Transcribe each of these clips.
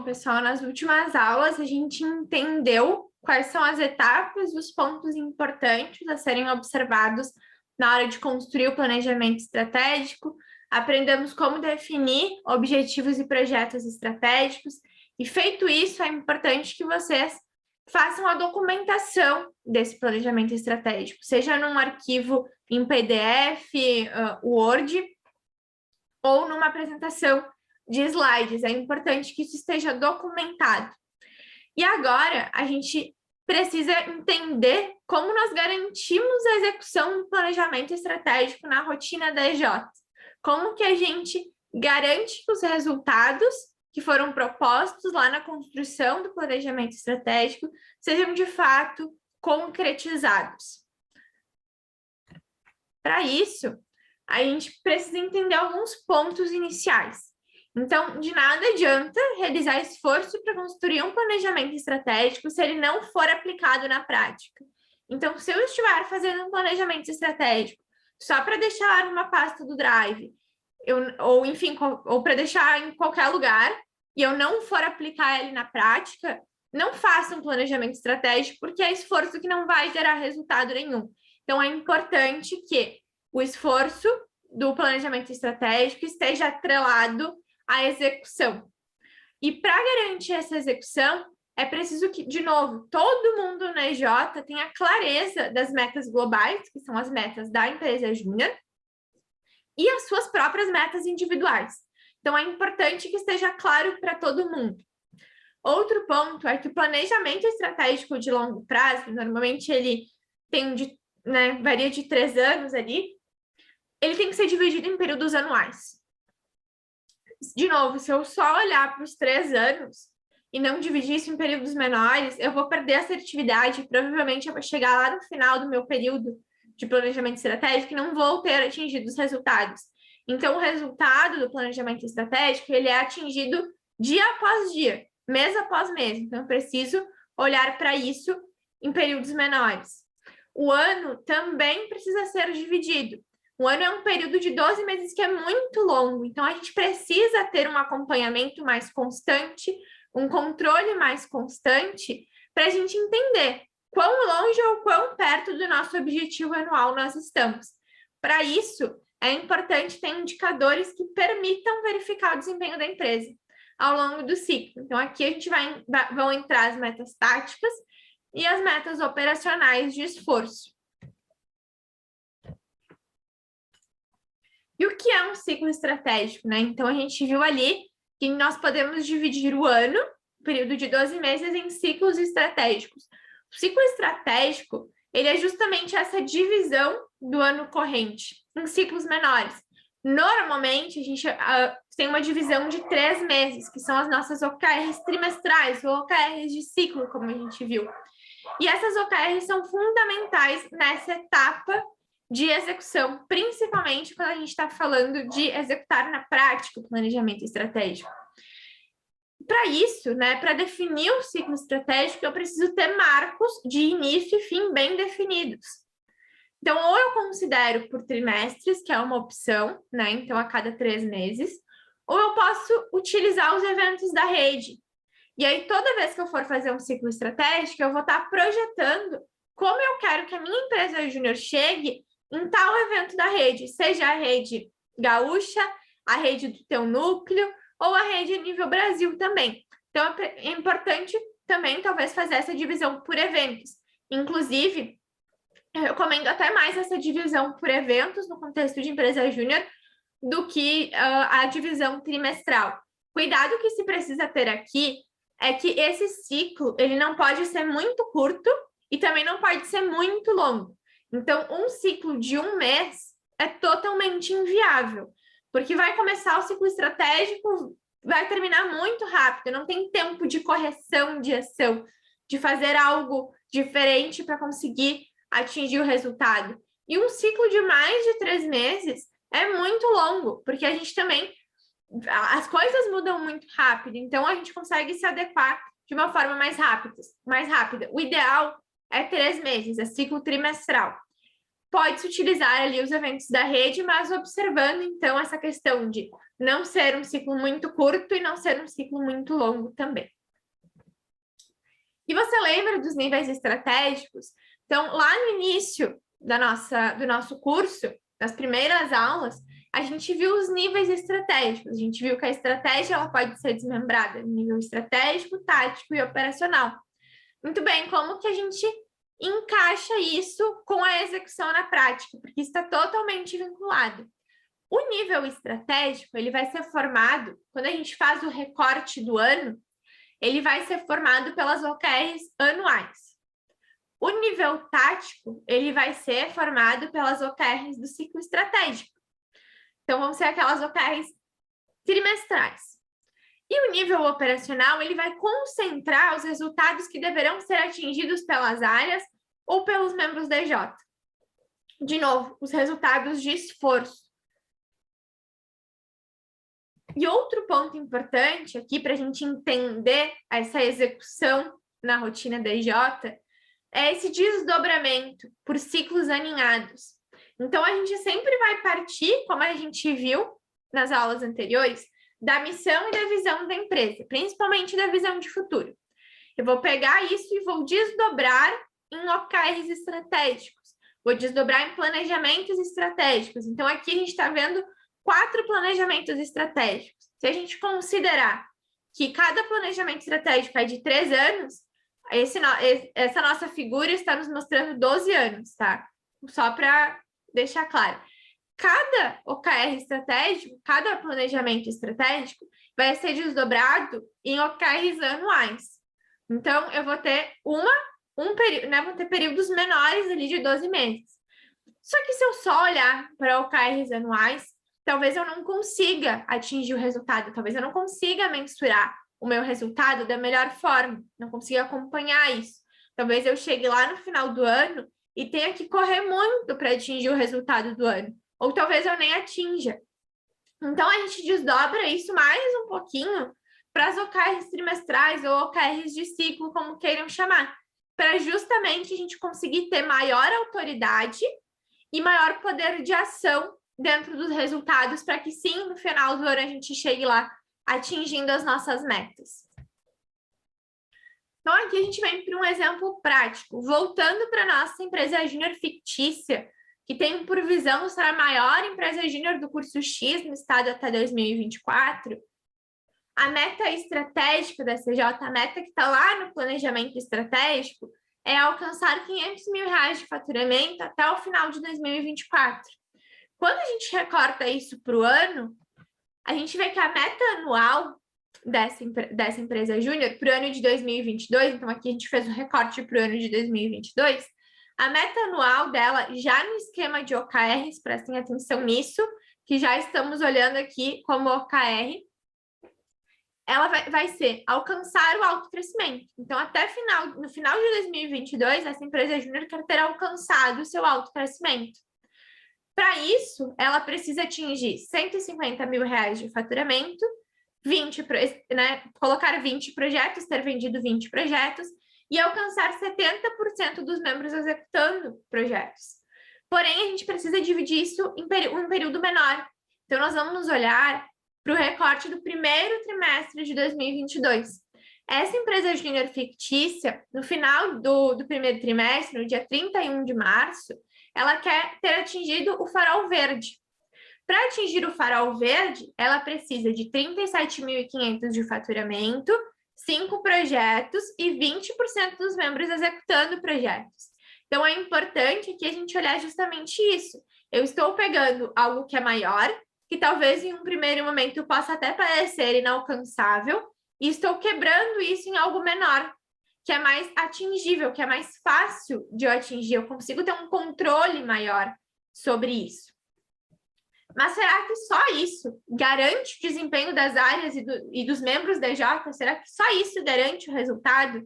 Bom, pessoal, nas últimas aulas a gente entendeu quais são as etapas e os pontos importantes a serem observados na hora de construir o planejamento estratégico. Aprendemos como definir objetivos e projetos estratégicos. E feito isso, é importante que vocês façam a documentação desse planejamento estratégico, seja num arquivo em PDF, Word, ou numa apresentação de slides. É importante que isso esteja documentado. E agora a gente precisa entender como nós garantimos a execução do planejamento estratégico na rotina da EJ. Como que a gente garante que os resultados que foram propostos lá na construção do planejamento estratégico sejam de fato concretizados. Para isso, a gente precisa entender alguns pontos iniciais. Então, de nada adianta realizar esforço para construir um planejamento estratégico se ele não for aplicado na prática. Então, se eu estiver fazendo um planejamento estratégico só para deixar numa pasta do Drive, ou para deixar em qualquer lugar, e eu não for aplicar ele na prática, não faça um planejamento estratégico, porque é esforço que não vai gerar resultado nenhum. Então, é importante que o esforço do planejamento estratégico esteja atrelado à execução. E para garantir essa execução, é preciso que, de novo, todo mundo na EJ tenha clareza das metas globais, que são as metas da empresa júnior, e as suas próprias metas individuais. Então, é importante que esteja claro para todo mundo. Outro ponto é que o planejamento estratégico de longo prazo, normalmente ele tem varia de 3 anos ali, ele tem que ser dividido em períodos anuais. De novo, se eu só olhar para os 3 anos e não dividir isso em períodos menores, eu vou perder a assertividade, provavelmente eu vou chegar lá no final do meu período de planejamento estratégico e não vou ter atingido os resultados. Então, o resultado do planejamento estratégico, ele é atingido dia após dia, mês após mês. Então, eu preciso olhar para isso em períodos menores. O ano também precisa ser dividido. O ano é um período de 12 meses que é muito longo, então a gente precisa ter um acompanhamento mais constante, um controle mais constante, para a gente entender quão longe ou quão perto do nosso objetivo anual nós estamos. Para isso, é importante ter indicadores que permitam verificar o desempenho da empresa ao longo do ciclo. Então, aqui a gente vão entrar as metas táticas e as metas operacionais de esforço. E o que é um ciclo estratégico, né? Então, a gente viu ali que nós podemos dividir o ano, período de 12 meses, em ciclos estratégicos. O ciclo estratégico, ele é justamente essa divisão do ano corrente em ciclos menores. Normalmente, a gente tem uma divisão de 3 meses, que são as nossas OKRs trimestrais, ou OKRs de ciclo, como a gente viu. E essas OKRs são fundamentais nessa etapa de execução, principalmente quando a gente está falando de executar na prática o planejamento estratégico. Para isso, para definir o ciclo estratégico, eu preciso ter marcos de início e fim bem definidos. Então, ou eu considero por trimestres, que é uma opção, então a cada 3 meses, ou eu posso utilizar os eventos da rede. E aí, toda vez que eu for fazer um ciclo estratégico, eu vou estar projetando como eu quero que a minha empresa júnior chegue em tal evento da rede, seja a rede gaúcha, a rede do teu núcleo, ou a rede nível Brasil também. Então, é importante também, talvez, fazer essa divisão por eventos. Inclusive, eu recomendo até mais essa divisão por eventos no contexto de empresa júnior do que a divisão trimestral. Cuidado que se precisa ter aqui é que esse ciclo, ele não pode ser muito curto e também não pode ser muito longo. Então, um ciclo de 1 mês é totalmente inviável, porque vai começar o ciclo estratégico, vai terminar muito rápido, não tem tempo de correção de ação, de fazer algo diferente para conseguir atingir o resultado. E um ciclo de mais de 3 meses é muito longo, porque a gente também, as coisas mudam muito rápido, então a gente consegue se adequar de uma forma mais rápida. O ideal é 3 meses, é ciclo trimestral. pode-se utilizar ali os eventos da rede, mas observando, então, essa questão de não ser um ciclo muito curto e não ser um ciclo muito longo também. E você lembra dos níveis estratégicos? Então, lá no início do nosso curso, nas primeiras aulas, a gente viu os níveis estratégicos. A gente viu que a estratégia ela pode ser desmembrada em nível estratégico, tático e operacional. Muito bem, como que a gente encaixa isso com a execução na prática? Porque está totalmente vinculado. O nível estratégico, ele vai ser formado, quando a gente faz o recorte do ano, ele vai ser formado pelas OKRs anuais. O nível tático, ele vai ser formado pelas OKRs do ciclo estratégico. Então, vão ser aquelas OKRs trimestrais. E o nível operacional, ele vai concentrar os resultados que deverão ser atingidos pelas áreas ou pelos membros da EJ. De novo, os resultados de esforço. E outro ponto importante aqui para a gente entender essa execução na rotina da EJ é esse desdobramento por ciclos aninhados. Então, a gente sempre vai partir, como a gente viu nas aulas anteriores, da missão e da visão da empresa, principalmente da visão de futuro. Eu vou pegar isso e vou desdobrar em OKRs estratégicos, vou desdobrar em planejamentos estratégicos. Então, aqui a gente está vendo 4 planejamentos estratégicos. Se a gente considerar que cada planejamento estratégico é de 3 anos, essa nossa figura está nos mostrando 12 anos, tá? Só para deixar claro. Cada OKR estratégico, cada planejamento estratégico vai ser desdobrado em OKRs anuais. Então, eu vou ter vou ter períodos menores ali de 12 meses. Só que se eu só olhar para OKRs anuais, talvez eu não consiga atingir o resultado, talvez eu não consiga mensurar o meu resultado da melhor forma, não consiga acompanhar isso. Talvez eu chegue lá no final do ano e tenha que correr muito para atingir o resultado do ano. Ou talvez eu nem atinja. Então, a gente desdobra isso mais um pouquinho para as OKRs trimestrais ou OKRs de ciclo, como queiram chamar, para justamente a gente conseguir ter maior autoridade e maior poder de ação dentro dos resultados, para que sim, no final do ano a gente chegue lá atingindo as nossas metas. Então, aqui a gente vem para um exemplo prático. Voltando para a nossa empresa júnior fictícia, que tem por visão ser a maior empresa júnior do curso X no estado até 2024, a meta estratégica da CJ, a meta que está lá no planejamento estratégico, é alcançar R$500 mil de faturamento até o final de 2024. Quando a gente recorta isso para o ano, a gente vê que a meta anual dessa empresa júnior para o ano de 2022, então aqui a gente fez um recorte para o ano de 2022, a meta anual dela, já no esquema de OKRs, prestem atenção nisso, que já estamos olhando aqui como OKR, ela vai ser alcançar o autocrescimento. Então, no final de 2022, essa empresa júnior quer ter alcançado o seu autocrescimento. Para isso, ela precisa atingir R$150 mil de faturamento, colocar 20 projetos, ter vendido 20 projetos e alcançar 70% dos membros executando projetos. Porém, a gente precisa dividir isso em um período menor. Então, nós vamos olhar para o recorte do primeiro trimestre de 2022. Essa empresa júnior fictícia, no final do primeiro trimestre, no dia 31 de março, ela quer ter atingido o farol verde. Para atingir o farol verde, ela precisa de 37.500 de faturamento, 5 projetos e 20% dos membros executando projetos. Então, é importante aqui a gente olhar justamente isso. Eu estou pegando algo que é maior, que talvez em um primeiro momento possa até parecer inalcançável, e estou quebrando isso em algo menor, que é mais atingível, que é mais fácil de eu atingir. Eu consigo ter um controle maior sobre isso. Mas será que só isso garante o desempenho das áreas e dos membros da EJ? Será que só isso garante o resultado?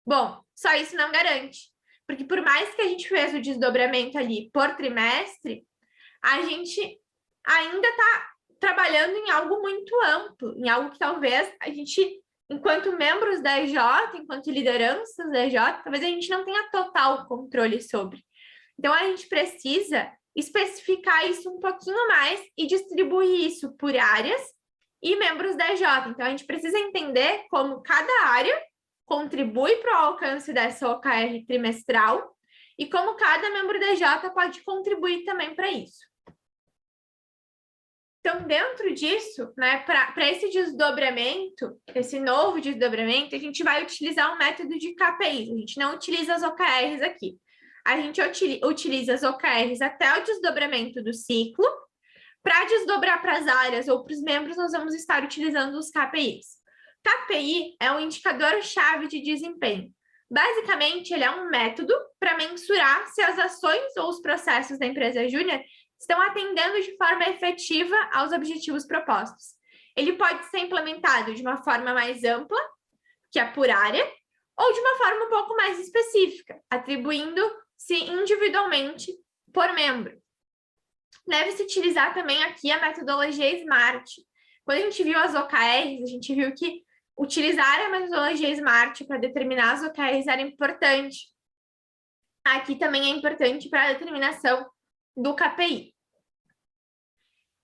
Bom, só isso não garante. Porque por mais que a gente fez o desdobramento ali por trimestre, a gente ainda está trabalhando em algo muito amplo, em algo que talvez a gente, enquanto membros da EJ, enquanto lideranças da EJ, talvez a gente não tenha total controle sobre. Então, a gente precisa especificar isso um pouquinho mais e distribuir isso por áreas e membros da EJ. Então, a gente precisa entender como cada área contribui para o alcance dessa OKR trimestral e como cada membro da EJ pode contribuir também para isso. Então, dentro disso, né, para esse desdobramento, esse novo desdobramento, a gente vai utilizar um método de KPIs. A gente não utiliza as OKRs aqui. A gente utiliza as OKRs até o desdobramento do ciclo. Para desdobrar para as áreas ou para os membros, nós vamos estar utilizando os KPIs. KPI é um indicador-chave de desempenho. Basicamente, ele é um método para mensurar se as ações ou os processos da empresa júnior estão atendendo de forma efetiva aos objetivos propostos. Ele pode ser implementado de uma forma mais ampla, que é por área, ou de uma forma um pouco mais específica, atribuindo-se individualmente por membro. Deve-se utilizar também aqui a metodologia SMART. Quando a gente viu as OKRs, a gente viu que utilizar a metodologia SMART para determinar as OKRs era importante. Aqui também é importante para a determinação do KPI.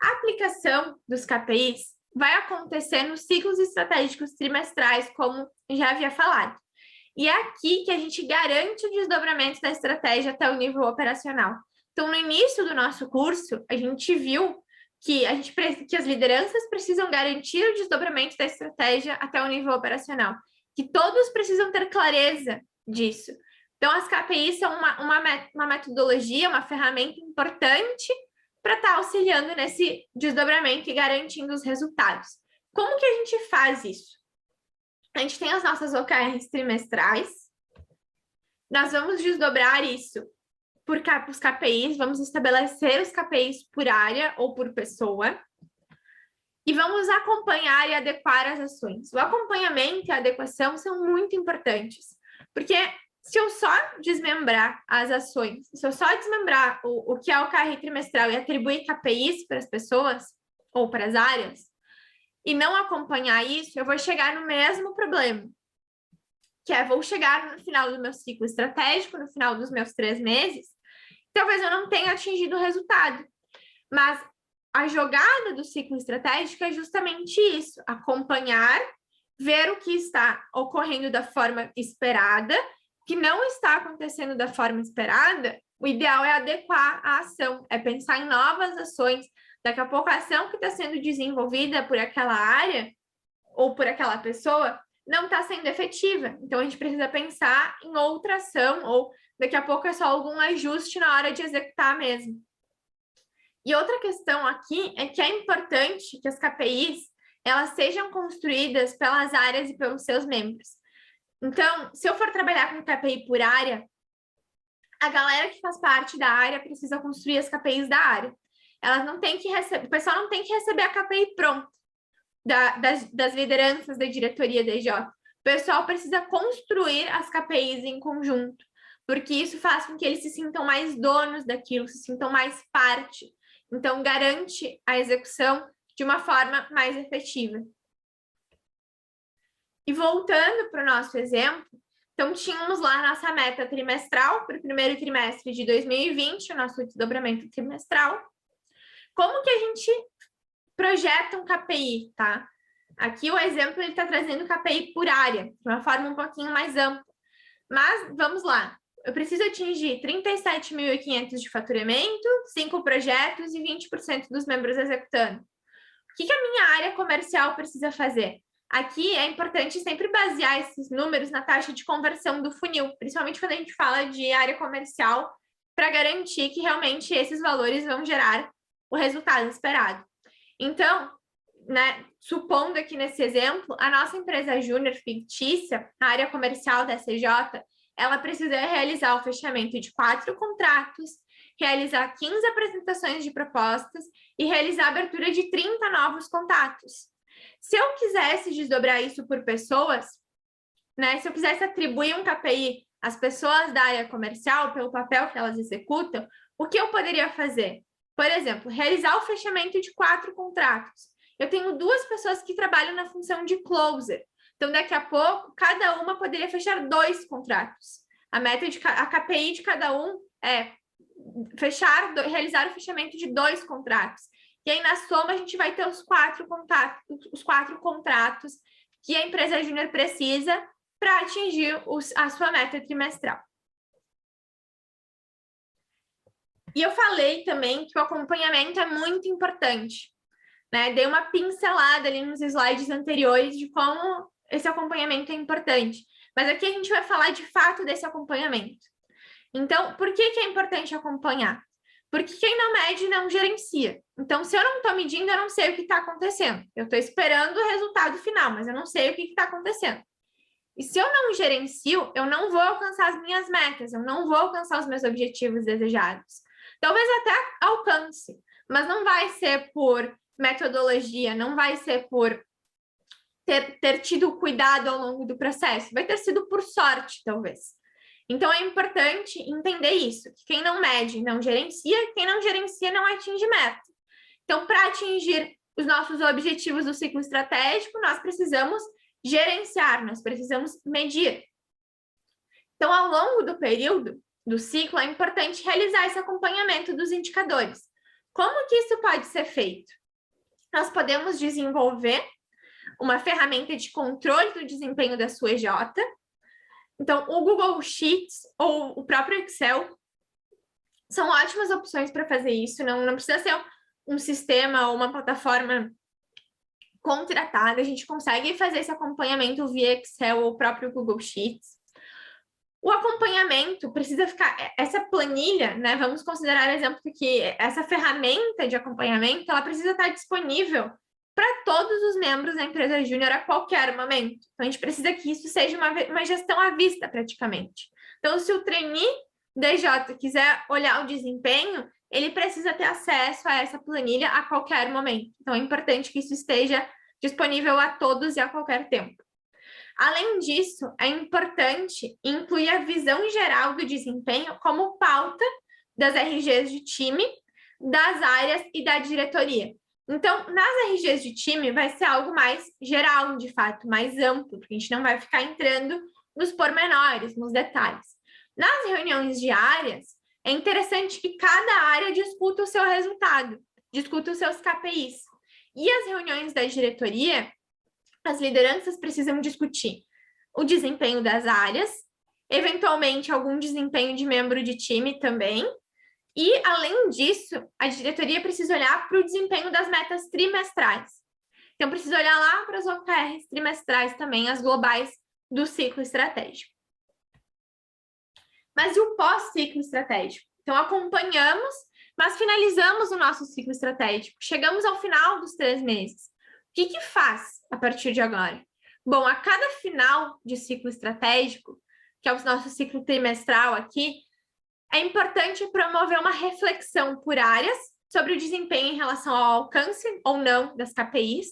A aplicação dos KPIs vai acontecer nos ciclos estratégicos trimestrais, como já havia falado. E é aqui que a gente garante o desdobramento da estratégia até o nível operacional. Então, no início do nosso curso, a gente viu que as lideranças precisam garantir o desdobramento da estratégia até o nível operacional, que todos precisam ter clareza disso. Então, as KPIs são uma metodologia, uma ferramenta importante para estar auxiliando nesse desdobramento e garantindo os resultados. Como que a gente faz isso? A gente tem as nossas OKRs trimestrais, nós vamos desdobrar isso por os KPIs, vamos estabelecer os KPIs por área ou por pessoa, e vamos acompanhar e adequar as ações. O acompanhamento e a adequação são muito importantes, porque se eu só desmembrar as ações, se eu só desmembrar o que é o OKR trimestral e atribuir KPIs para as pessoas ou para as áreas, e não acompanhar isso, eu vou chegar no mesmo problema, que é, vou chegar no final do meu ciclo estratégico, no final dos meus 3 meses, talvez eu não tenha atingido o resultado. Mas a jogada do ciclo estratégico é justamente isso, acompanhar, ver o que está ocorrendo da forma esperada, que não está acontecendo da forma esperada, o ideal é adequar a ação, é pensar em novas ações. Daqui a pouco a ação que está sendo desenvolvida por aquela área ou por aquela pessoa não está sendo efetiva. Então, a gente precisa pensar em outra ação ou daqui a pouco é só algum ajuste na hora de executar mesmo. E outra questão aqui é que é importante que as KPIs elas sejam construídas pelas áreas e pelos seus membros. Então, se eu for trabalhar com KPI por área, a galera que faz parte da área precisa construir as KPIs da área. Elas não têm que receber, o pessoal não tem que receber a KPI pronta das lideranças da diretoria da EJ. O pessoal precisa construir as KPIs em conjunto, porque isso faz com que eles se sintam mais donos daquilo, se sintam mais parte. Então, garante a execução de uma forma mais efetiva. E voltando para o nosso exemplo, então tínhamos lá a nossa meta trimestral para o primeiro trimestre de 2020, o nosso desdobramento trimestral. Como que a gente projeta um KPI, tá? Aqui o exemplo ele está trazendo KPI por área, de uma forma um pouquinho mais ampla. Mas vamos lá. Eu preciso atingir 37.500 de faturamento, 5 projetos e 20% dos membros executando. O que a minha área comercial precisa fazer? Aqui é importante sempre basear esses números na taxa de conversão do funil, principalmente quando a gente fala de área comercial, para garantir que realmente esses valores vão gerar o resultado esperado. Então, né, supondo aqui nesse exemplo, a nossa empresa júnior fictícia, a área comercial da CJ, ela precisa realizar o fechamento de 4 contratos, realizar 15 apresentações de propostas e realizar a abertura de 30 novos contatos. Se eu quisesse desdobrar isso por pessoas, né, se eu quisesse atribuir um KPI às pessoas da área comercial pelo papel que elas executam, o que eu poderia fazer? Por exemplo, realizar o fechamento de 4 contratos. Eu tenho 2 pessoas que trabalham na função de closer. Então, daqui a pouco, cada uma poderia fechar 2 contratos. A KPI de cada um é realizar o fechamento de 2 contratos. E aí, na soma, a gente vai ter os 4 contratos que a empresa júnior precisa para atingir a sua meta trimestral. E eu falei também que o acompanhamento é muito importante, né? Dei uma pincelada ali nos slides anteriores de como esse acompanhamento é importante. Mas aqui a gente vai falar de fato desse acompanhamento. Então, por que é importante acompanhar? Porque quem não mede não gerencia. Então, se eu não estou medindo, eu não sei o que está acontecendo. Eu estou esperando o resultado final, mas eu não sei o que está acontecendo. E se eu não gerencio, eu não vou alcançar as minhas metas, eu não vou alcançar os meus objetivos desejados. Talvez até alcance, mas não vai ser por metodologia, não vai ser por ter tido cuidado ao longo do processo, vai ter sido por sorte, talvez. Então, é importante entender isso, que quem não mede não gerencia, quem não gerencia não atinge meta. Então, para atingir os nossos objetivos do ciclo estratégico, nós precisamos gerenciar, nós precisamos medir. Então, ao longo do período do ciclo, é importante realizar esse acompanhamento dos indicadores. Como que isso pode ser feito? Nós podemos desenvolver uma ferramenta de controle do desempenho da sua EJ. Então, o Google Sheets ou o próprio Excel são ótimas opções para fazer isso. Não precisa ser um sistema ou uma plataforma contratada. A gente consegue fazer esse acompanhamento via Excel ou o próprio Google Sheets. O acompanhamento precisa ficar... Essa planilha, né? Vamos considerar o exemplo que essa ferramenta de acompanhamento, ela precisa estar disponível para todos os membros da empresa júnior a qualquer momento. Então, a gente precisa que isso seja uma gestão à vista, praticamente. Então, se o trainee DJ quiser olhar o desempenho, ele precisa ter acesso a essa planilha a qualquer momento. Então, é importante que isso esteja disponível a todos e a qualquer tempo. Além disso, é importante incluir a visão geral do desempenho como pauta das RGs de time, das áreas e da diretoria. Então, nas RGs de time, vai ser algo mais geral, de fato, mais amplo, porque a gente não vai ficar entrando nos pormenores, nos detalhes. Nas reuniões diárias, é interessante que cada área discuta o seu resultado, discuta os seus KPIs. E as reuniões da diretoria, as lideranças precisam discutir o desempenho das áreas, eventualmente algum desempenho de membro de time também. E, além disso, a diretoria precisa olhar para o desempenho das metas trimestrais. Então, precisa olhar lá para as OKRs trimestrais também, as globais do ciclo estratégico. Mas e o pós-ciclo estratégico? Então, acompanhamos, mas finalizamos o nosso ciclo estratégico. Chegamos ao final dos 3 meses. O que faz a partir de agora? Bom, a cada final de ciclo estratégico, que é o nosso ciclo trimestral aqui, é importante promover uma reflexão por áreas sobre o desempenho em relação ao alcance ou não das KPIs.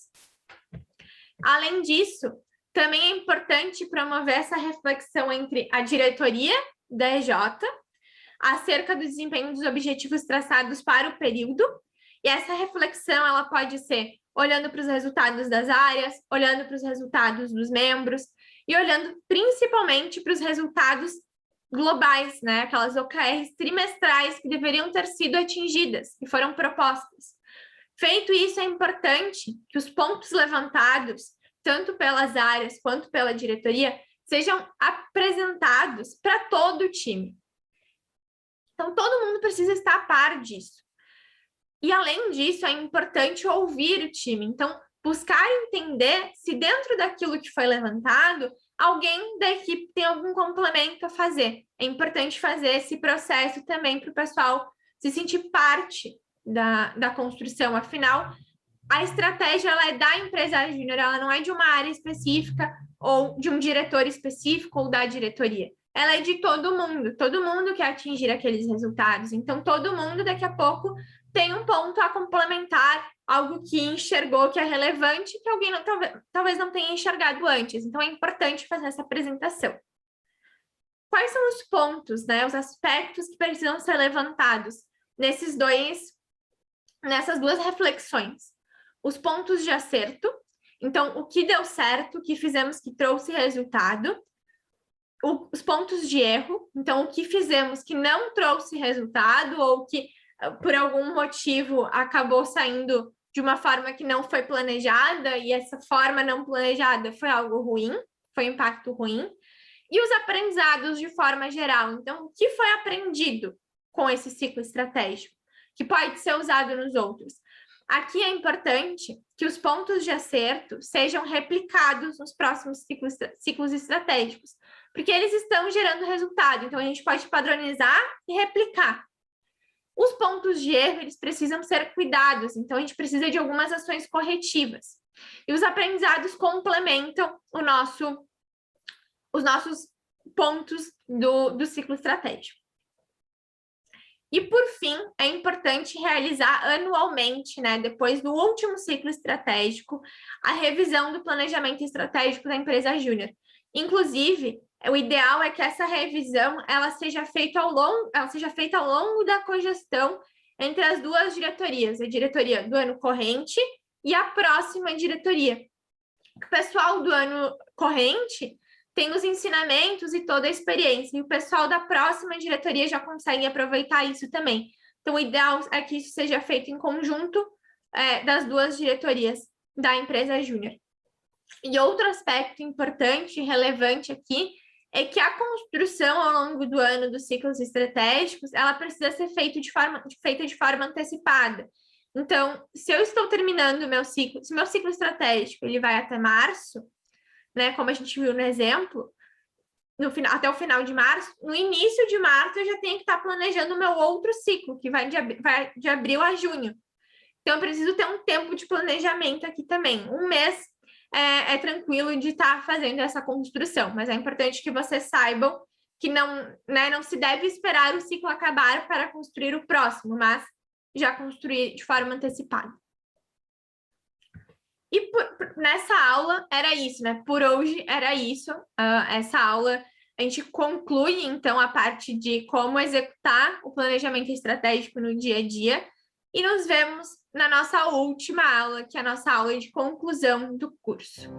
Além disso, também é importante promover essa reflexão entre a diretoria da EJ acerca do desempenho dos objetivos traçados para o período. E essa reflexão ela pode ser olhando para os resultados das áreas, olhando para os resultados dos membros e olhando principalmente para os resultados globais, né? Aquelas OKRs trimestrais que deveriam ter sido atingidas, que foram propostas. Feito isso, é importante que os pontos levantados, tanto pelas áreas quanto pela diretoria, sejam apresentados para todo o time. Então, todo mundo precisa estar a par disso. E, além disso, é importante ouvir o time. Então, buscar entender se dentro daquilo que foi levantado, alguém da equipe tem algum complemento a fazer. É importante fazer esse processo também para o pessoal se sentir parte da construção. Afinal, a estratégia ela é da empresa júnior, ela não é de uma área específica ou de um diretor específico ou da diretoria. Ela é de todo mundo quer atingir aqueles resultados. Então, todo mundo, daqui a pouco, tem um ponto a complementar, algo que enxergou que é relevante, que alguém talvez não tenha enxergado antes. Então, é importante fazer essa apresentação. Quais são os pontos, né, os aspectos que precisam ser levantados nessas 2 reflexões? Os pontos de acerto, então, o que deu certo, o que fizemos que trouxe resultado, os pontos de erro, então o que fizemos que não trouxe resultado ou que por algum motivo acabou saindo de uma forma que não foi planejada e essa forma não planejada foi algo ruim, foi um impacto ruim, e os aprendizados de forma geral. Então, o que foi aprendido com esse ciclo estratégico, que pode ser usado nos outros? Aqui é importante que os pontos de acerto sejam replicados nos próximos ciclos estratégicos, porque eles estão gerando resultado, então a gente pode padronizar e replicar. Os pontos de erro, eles precisam ser cuidados, então a gente precisa de algumas ações corretivas. E os aprendizados complementam os nossos pontos do ciclo estratégico. E, por fim, é importante realizar anualmente, né, depois do último ciclo estratégico, a revisão do planejamento estratégico da empresa júnior. Inclusive, o ideal é que essa revisão ela seja feita ao longo da cogestão entre as duas diretorias, a diretoria do ano corrente e a próxima diretoria. O pessoal do ano corrente tem os ensinamentos e toda a experiência, e o pessoal da próxima diretoria já consegue aproveitar isso também. Então, o ideal é que isso seja feito em conjunto das duas diretorias da empresa júnior. E outro aspecto importante e relevante aqui é que a construção ao longo do ano dos ciclos estratégicos, ela precisa ser feita de forma antecipada. Então, se eu estou terminando o meu ciclo, se meu ciclo estratégico ele vai até março, né, como a gente viu no exemplo, até o final de março, no início de março eu já tenho que estar planejando o meu outro ciclo, que vai de abril a junho. Então, eu preciso ter um tempo de planejamento aqui também. Um mês é tranquilo de estar fazendo essa construção, mas é importante que vocês saibam que não se deve esperar o ciclo acabar para construir o próximo, mas já construir de forma antecipada. E nessa aula era isso, né? Por hoje era isso. Essa aula a gente conclui, então, a parte de como executar o planejamento estratégico no dia a dia. E nos vemos na nossa última aula, que é a nossa aula de conclusão do curso.